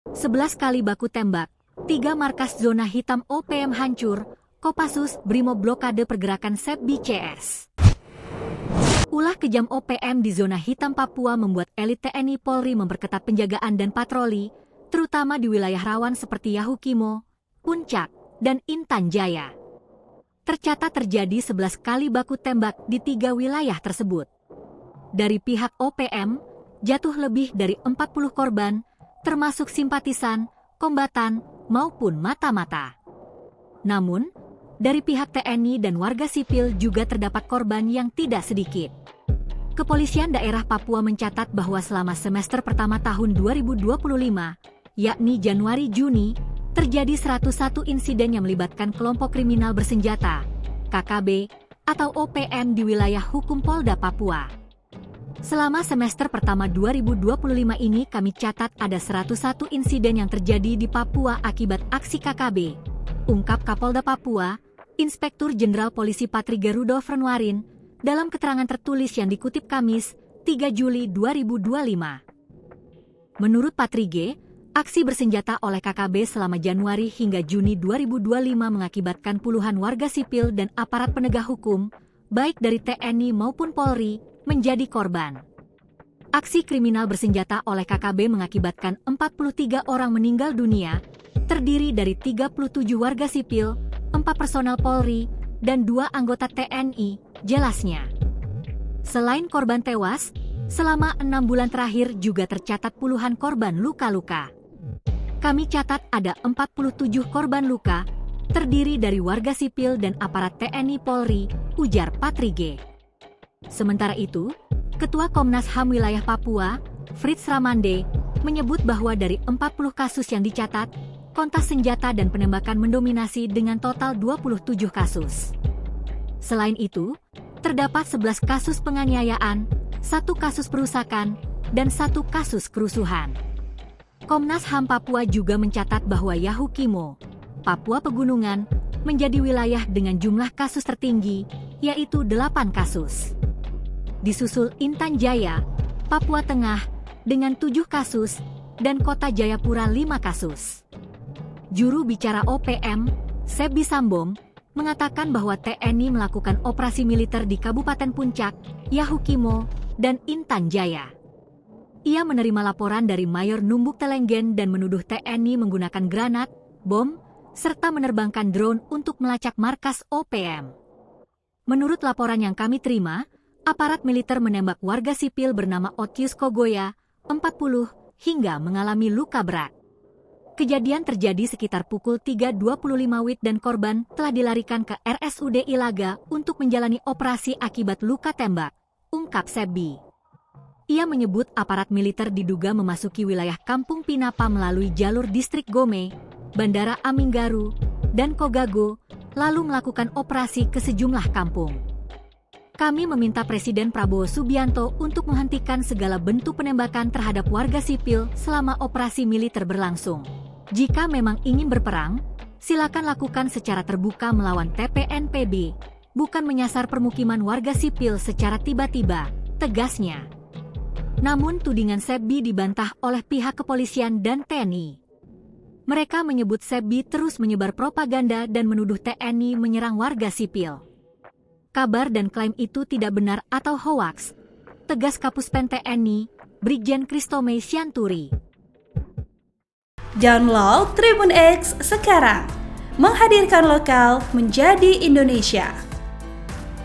11 kali baku tembak, 3 markas zona hitam OPM hancur, Kopassus Brimob blokade pergerakan SEBBI CS. Ulah kejam OPM di zona hitam Papua membuat elit TNI Polri memperketat penjagaan dan patroli, terutama di wilayah rawan seperti Yahukimo, Puncak, dan Intan Jaya. Tercatat terjadi 11 kali baku tembak di 3 wilayah tersebut. Dari pihak OPM, jatuh lebih dari 40 korban, termasuk simpatisan, kombatan, maupun mata-mata. Namun, dari pihak TNI dan warga sipil juga terdapat korban yang tidak sedikit. Kepolisian daerah Papua mencatat bahwa selama semester pertama tahun 2025, yakni Januari-Juni, terjadi 101 insiden yang melibatkan kelompok kriminal bersenjata, KKB, atau OPM di wilayah hukum Polda Papua. Selama semester pertama 2025 ini kami catat ada 101 insiden yang terjadi di Papua akibat aksi KKB, ungkap Kapolda Papua, Inspektur Jenderal Polisi Patrige Rudolf Renwarin, dalam keterangan tertulis yang dikutip Kamis, 3 Juli 2025. Menurut Patrige, aksi bersenjata oleh KKB selama Januari hingga Juni 2025 mengakibatkan puluhan warga sipil dan aparat penegak hukum, baik dari TNI maupun Polri, menjadi korban. Aksi kriminal bersenjata oleh KKB mengakibatkan 43 orang meninggal dunia, terdiri dari 37 warga sipil, 4 personel Polri, dan 2 anggota TNI, jelasnya. Selain korban tewas, selama 6 bulan terakhir juga tercatat puluhan korban luka-luka. Kami catat ada 47 korban luka, terdiri dari warga sipil dan aparat TNI Polri, ujar Patrige. Sementara itu, Ketua Komnas HAM Wilayah Papua, Fritz Ramande, menyebut bahwa dari 40 kasus yang dicatat, kontak senjata dan penembakan mendominasi dengan total 27 kasus. Selain itu, terdapat 11 kasus penganiayaan, 1 kasus perusakan, dan 1 kasus kerusuhan. Komnas HAM Papua juga mencatat bahwa Yahukimo, Papua Pegunungan, menjadi wilayah dengan jumlah kasus tertinggi, yaitu 8 kasus. Disusul Intan Jaya, Papua Tengah, dengan 7 kasus, dan Kota Jayapura 5 kasus. Juru bicara OPM, Sebbi Sambom, mengatakan bahwa TNI melakukan operasi militer di Kabupaten Puncak, Yahukimo, dan Intan Jaya. Ia menerima laporan dari Mayor Numbuk Telenggen dan menuduh TNI menggunakan granat, bom, serta menerbangkan drone untuk melacak markas OPM. Menurut laporan yang kami terima, aparat militer menembak warga sipil bernama Otius Kogoya, 40, hingga mengalami luka berat. Kejadian terjadi sekitar pukul 3.25 WIB dan korban telah dilarikan ke RSUD Ilaga untuk menjalani operasi akibat luka tembak, ungkap Sebbi. Ia menyebut aparat militer diduga memasuki wilayah Kampung Pinapa melalui jalur distrik Gome, Bandara Aminggaru, dan Kogago, lalu melakukan operasi ke sejumlah kampung. Kami meminta Presiden Prabowo Subianto untuk menghentikan segala bentuk penembakan terhadap warga sipil selama operasi militer berlangsung. Jika memang ingin berperang, silakan lakukan secara terbuka melawan TPNPB, bukan menyasar permukiman warga sipil secara tiba-tiba, tegasnya. Namun tudingan Sebbi dibantah oleh pihak kepolisian dan TNI. Mereka menyebut Sebbi terus menyebar propaganda dan menuduh TNI menyerang warga sipil. Kabar dan klaim itu tidak benar atau hoaks, tegas Kapuspen TNI, Brigjen Kristome Sianturi. Download Tribun X sekarang, menghadirkan lokal menjadi Indonesia.